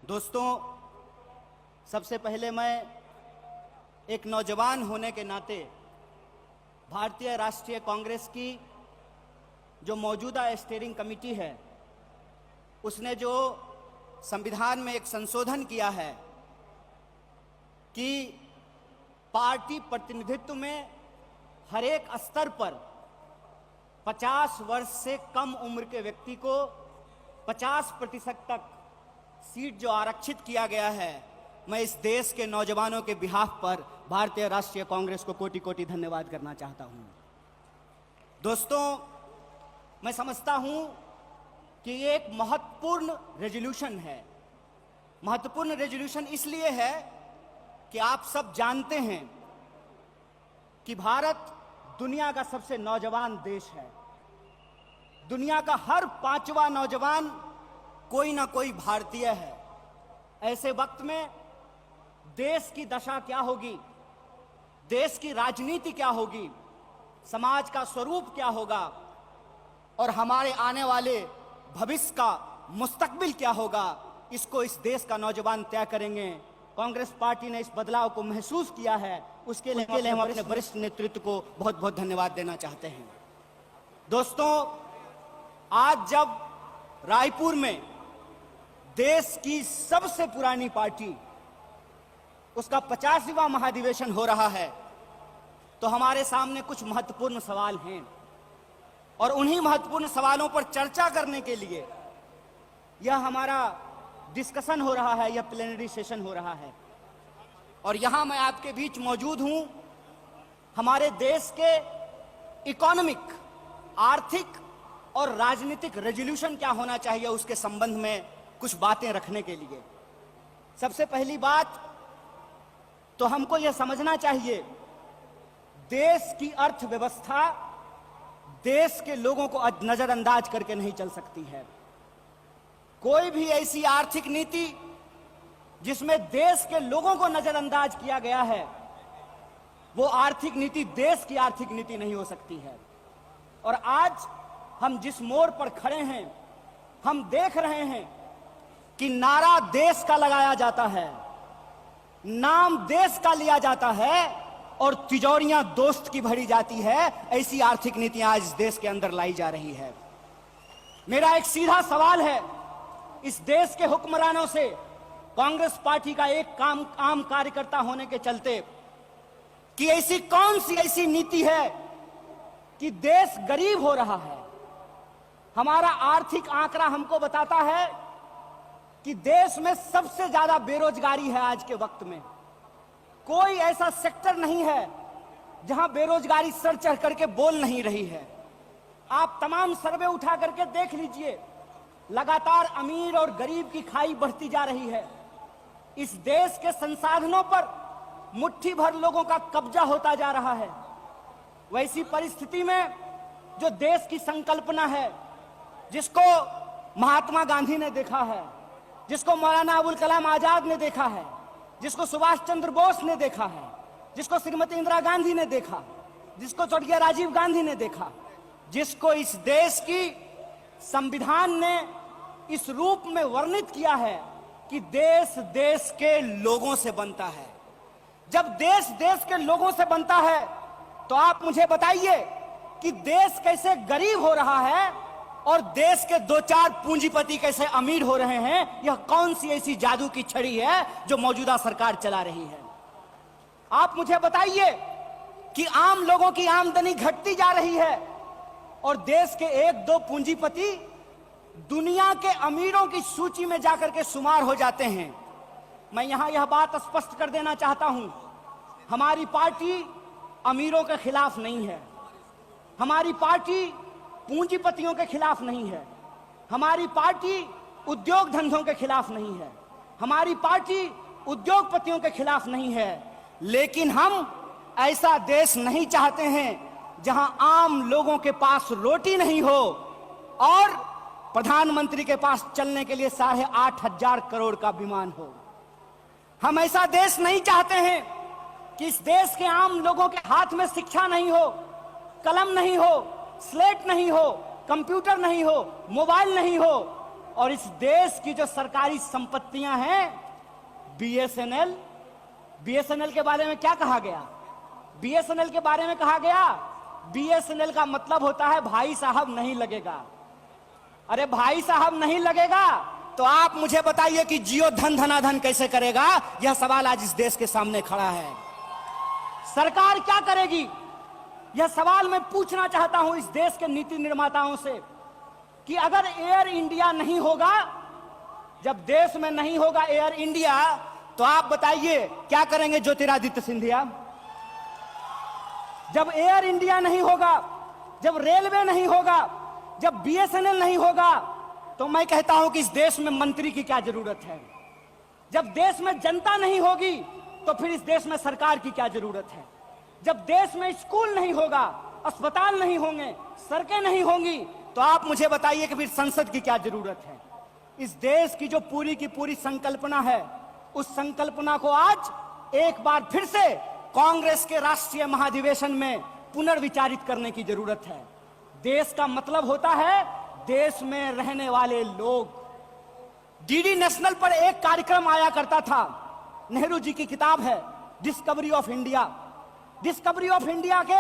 दोस्तों, सबसे पहले मैं एक नौजवान होने के नाते भारतीय राष्ट्रीय कांग्रेस की जो मौजूदा स्टीयरिंग कमेटी है उसने जो संविधान में एक संशोधन किया है कि पार्टी प्रतिनिधित्व में हर एक स्तर पर 50 वर्ष से कम उम्र के व्यक्ति को 50% तक सीट जो आरक्षित किया गया है, मैं इस देश के नौजवानों के बिहाफ पर भारतीय राष्ट्रीय कांग्रेस को कोटि कोटि धन्यवाद करना चाहता हूं। दोस्तों, मैं समझता हूं कि ये एक महत्वपूर्ण रेजोल्यूशन है। महत्वपूर्ण रेजोल्यूशन इसलिए है कि आप सब जानते हैं कि भारत दुनिया का सबसे नौजवान देश है। दुनिया का हर 5वां नौजवान कोई ना कोई भारतीय है। ऐसे वक्त में देश की दशा क्या होगी, देश की राजनीति क्या होगी, समाज का स्वरूप क्या होगा और हमारे आने वाले भविष्य का मुस्तकबिल क्या होगा, इसको इस देश का नौजवान तय करेंगे। कांग्रेस पार्टी ने इस बदलाव को महसूस किया है, उसके लिए हम अपने वरिष्ठ नेतृत्व को बहुत बहुत धन्यवाद देना चाहते हैं। दोस्तों, आज जब रायपुर में देश की सबसे पुरानी पार्टी उसका 50वां महाधिवेशन हो रहा है, तो हमारे सामने कुछ महत्वपूर्ण सवाल हैं और उन्हीं महत्वपूर्ण सवालों पर चर्चा करने के लिए यह हमारा डिस्कशन हो रहा है, यह प्लेनरी सेशन हो रहा है। और यहां मैं आपके बीच मौजूद हूं हमारे देश के इकोनॉमिक, आर्थिक और राजनीतिक रेजोल्यूशन क्या होना चाहिए उसके संबंध में कुछ बातें रखने के लिए। सबसे पहली बात तो हमको यह समझना चाहिए, देश की अर्थव्यवस्था देश के लोगों को नजरअंदाज करके नहीं चल सकती है। कोई भी ऐसी आर्थिक नीति जिसमें देश के लोगों को नजरअंदाज किया गया है, वो आर्थिक नीति देश की आर्थिक नीति नहीं हो सकती है। और आज हम जिस मोड़ पर खड़े हैं, हम देख रहे हैं कि नारा देश का लगाया जाता है, नाम देश का लिया जाता है और तिजोरियां दोस्त की भरी जाती है। ऐसी आर्थिक नीतियां आज इस देश के अंदर लाई जा रही है। मेरा एक सीधा सवाल है इस देश के हुक्मरानों से, कांग्रेस पार्टी का एक आम कार्यकर्ता होने के चलते, कि ऐसी कौन सी ऐसी नीति है कि देश गरीब हो रहा है। हमारा आर्थिक आंकड़ा हमको बताता है कि देश में सबसे ज्यादा बेरोजगारी है आज के वक्त में। कोई ऐसा सेक्टर नहीं है जहां बेरोजगारी सर चढ़ करके बोल नहीं रही है। आप तमाम सर्वे उठा करके देख लीजिए, लगातार अमीर और गरीब की खाई बढ़ती जा रही है। इस देश के संसाधनों पर मुट्ठी भर लोगों का कब्जा होता जा रहा है। वैसी परिस्थिति में जो देश की संकल्पना है, जिसको महात्मा गांधी ने देखा है, जिसको मौलाना अबुल कलाम आजाद ने देखा है, जिसको सुभाष चंद्र बोस ने देखा है, जिसको श्रीमती इंदिरा गांधी ने देखा, जिसको स्वर्गीय राजीव गांधी ने देखा, जिसको इस देश की संविधान ने इस रूप में वर्णित किया है कि देश देश के लोगों से बनता है। जब देश देश के लोगों से बनता है तो आप मुझे बताइए कि देश कैसे गरीब हो रहा है और देश के 2-4 पूंजीपति कैसे अमीर हो रहे हैं। यह कौन सी ऐसी जादू की छड़ी है जो मौजूदा सरकार चला रही है। आप मुझे बताइए कि आम लोगों की आमदनी घटती जा रही है और देश के 1-2 पूंजीपति दुनिया के अमीरों की सूची में जाकर के शुमार हो जाते हैं। मैं यहां यह बात स्पष्ट कर देना चाहता हूं, हमारी पार्टी अमीरों के खिलाफ नहीं है, हमारी पार्टी पूंजीपतियों के खिलाफ नहीं है, हमारी पार्टी उद्योग धंधों के खिलाफ नहीं है, हमारी पार्टी उद्योगपतियों के खिलाफ नहीं है। लेकिन हम ऐसा देश नहीं चाहते हैं जहां आम लोगों के पास रोटी नहीं हो और प्रधानमंत्री के पास चलने के लिए 8,500 करोड़ का विमान हो। हम ऐसा देश नहीं चाहते हैं कि इस देश के आम लोगों के हाथ में शिक्षा नहीं हो, कलम नहीं हो, स्लेट नहीं हो, कंप्यूटर नहीं हो, मोबाइल नहीं हो और इस देश की जो सरकारी संपत्तियां हैं, बीएसएनएल के बारे में क्या कहा गया? बीएसएनएल के बारे में कहा गया, बीएसएनएल का मतलब होता है भाई साहब नहीं लगेगा। अरे भाई साहब नहीं लगेगा तो आप मुझे बताइए कि जियो धन धनाधन कैसे करेगा? यह सवाल आज इस देश के सामने खड़ा है। सरकार क्या करेगी? यह सवाल मैं पूछना चाहता हूं इस देश के नीति निर्माताओं से कि अगर एयर इंडिया नहीं होगा, जब देश में नहीं होगा एयर इंडिया, तो आप बताइए क्या करेंगे ज्योतिरादित्य सिंधिया? जब एयर इंडिया नहीं होगा, जब रेलवे नहीं होगा, जब बीएसएनएल नहीं होगा, तो मैं कहता हूं कि इस देश में मंत्री की क्या जरूरत है? जब देश में जनता नहीं होगी तो फिर इस देश में सरकार की क्या जरूरत है? जब देश में स्कूल नहीं होगा, अस्पताल नहीं होंगे, सड़कें नहीं होंगी, तो आप मुझे बताइए कि फिर संसद की क्या जरूरत है? इस देश की जो पूरी की पूरी संकल्पना है, उस संकल्पना को आज एक बार फिर से कांग्रेस के राष्ट्रीय महाधिवेशन में पुनर्विचारित करने की जरूरत है। देश का मतलब होता है देश में रहने वाले लोग। डीडी नेशनल पर एक कार्यक्रम आया करता था, नेहरू जी की किताब है discovery of India. Discovery of India के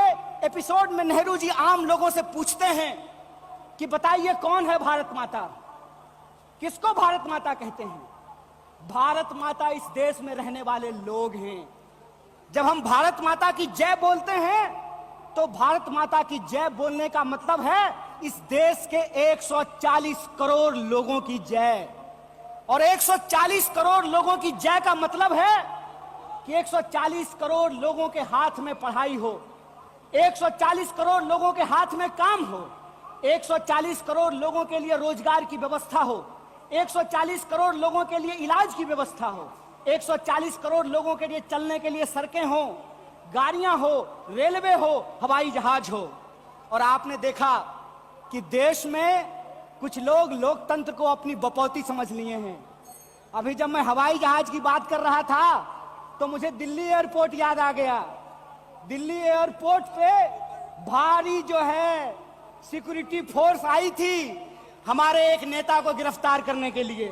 एपिसोड में नेहरू जी आम लोगों से पूछते हैं कि बताइए कौन है भारत माता? किसको भारत माता कहते हैं? भारत माता इस देश में रहने वाले लोग हैं। जब हम भारत माता की जय बोलते हैं तो भारत माता की जय बोलने का मतलब है इस देश के 140 करोड़ लोगों की जय। और 140 करोड़ लोगों की जय का मतलब है कि 140 करोड़ लोगों के हाथ में पढ़ाई हो, 140 करोड़ लोगों के हाथ में काम हो, 140 करोड़ लोगों के लिए रोजगार की व्यवस्था हो, 140 करोड़ लोगों के लिए इलाज की व्यवस्था हो, 140 करोड़ लोगों के लिए चलने के लिए सड़कें हो, गाड़ियां हो, रेलवे हो, हवाई जहाज हो। और आपने देखा कि देश में कुछ लोग लोकतंत्र को अपनी बपौती समझ लिए हैं। अभी जब मैं हवाई जहाज की बात कर रहा था तो मुझे दिल्ली एयरपोर्ट याद आ गया। दिल्ली एयरपोर्ट पे भारी जो है सिक्योरिटी फोर्स आई थी हमारे एक नेता को गिरफ्तार करने के लिए।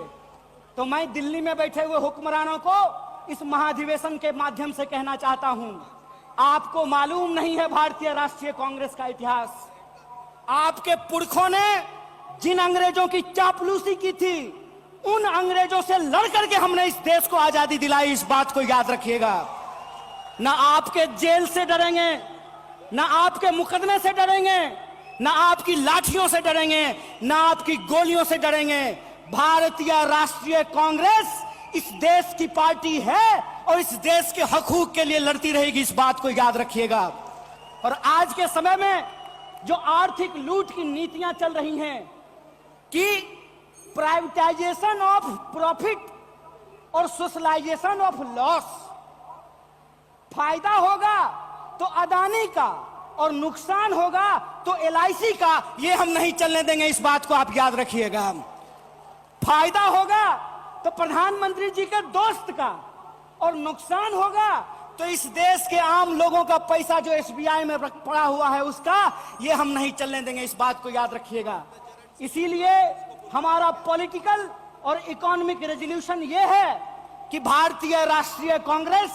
तो मैं दिल्ली में बैठे हुए हुक्मरानों को इस महाधिवेशन के माध्यम से कहना चाहता हूं, आपको मालूम नहीं है भारतीय राष्ट्रीय कांग्रेस का इतिहास। आपके पुरखों ने जिन अंग्रेजों की चापलूसी की थी, उन अंग्रेजों से लड़ करके हमने इस देश को आजादी दिलाई। इस बात को याद रखिएगा। ना आपके जेल से डरेंगे, ना आपके मुकदमे से डरेंगे, ना आपकी लाठियों से डरेंगे, ना आपकी गोलियों से डरेंगे। भारतीय राष्ट्रीय कांग्रेस इस देश की पार्टी है और इस देश के हकूक के लिए लड़ती रहेगी। इस बात को याद रखिएगा। और आज के समय में जो आर्थिक लूट की नीतियां चल रही हैं कि प्राइवेटाइजेशन ऑफ प्रॉफिट और सोशलाइजेशन ऑफ लॉस, फायदा होगा तो अदानी का और नुकसान होगा तो एलआईसी का, ये हम नहीं चलने देंगे। इस बात को आप याद रखिएगा। फायदा होगा तो प्रधानमंत्री जी के दोस्त का और नुकसान होगा तो इस देश के आम लोगों का पैसा जो एसबीआई में पड़ा हुआ है उसका, ये हम नहीं चलने देंगे। इस बात को याद रखिएगा। इसीलिए हमारा पॉलिटिकल और इकोनॉमिक रेजोल्यूशन ये है कि भारतीय राष्ट्रीय कांग्रेस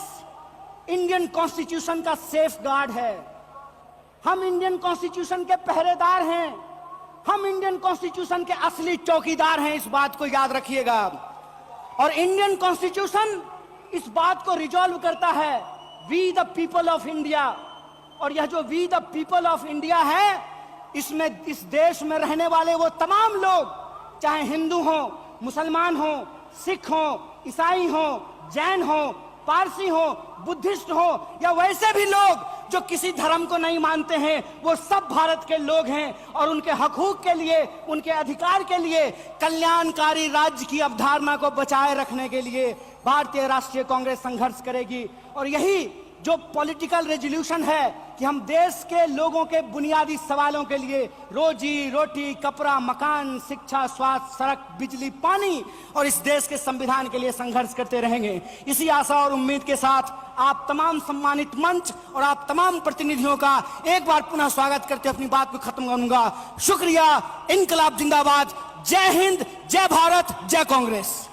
इंडियन कॉन्स्टिट्यूशन का सेफ गार्ड है। हम इंडियन कॉन्स्टिट्यूशन के पहरेदार हैं। हम इंडियन कॉन्स्टिट्यूशन के असली चौकीदार हैं। इस बात को याद रखिएगा। और इंडियन कॉन्स्टिट्यूशन इस बात को रिजॉल्व करता है, we the people of India. और यह जो we the people of India है, इसमें इस देश में रहने वाले वो तमाम लोग, चाहे हिंदू हो, मुसलमान हो, सिख हो, ईसाई हो, जैन हो, पारसी हो, बुद्धिस्ट हो या वैसे भी लोग जो किसी धर्म को नहीं मानते हैं, वो सब भारत के लोग हैं। और उनके हकूक के लिए, उनके अधिकार के लिए, कल्याणकारी राज्य की अवधारणा को बचाए रखने के लिए भारतीय राष्ट्रीय कांग्रेस संघर्ष करेगी। और यही जो पॉलिटिकल रेजोल्यूशन है कि हम देश के लोगों के बुनियादी सवालों के लिए रोजी रोटी, कपड़ा, मकान, शिक्षा, स्वास्थ्य, सड़क, बिजली, पानी और इस देश के संविधान के लिए संघर्ष करते रहेंगे। इसी आशा और उम्मीद के साथ आप तमाम सम्मानित मंच और आप तमाम प्रतिनिधियों का एक बार पुनः स्वागत करते अपनी बात को खत्म करूंगा। शुक्रिया। इनकलाब जिंदाबाद। जय हिंद, जय भारत, जय कांग्रेस।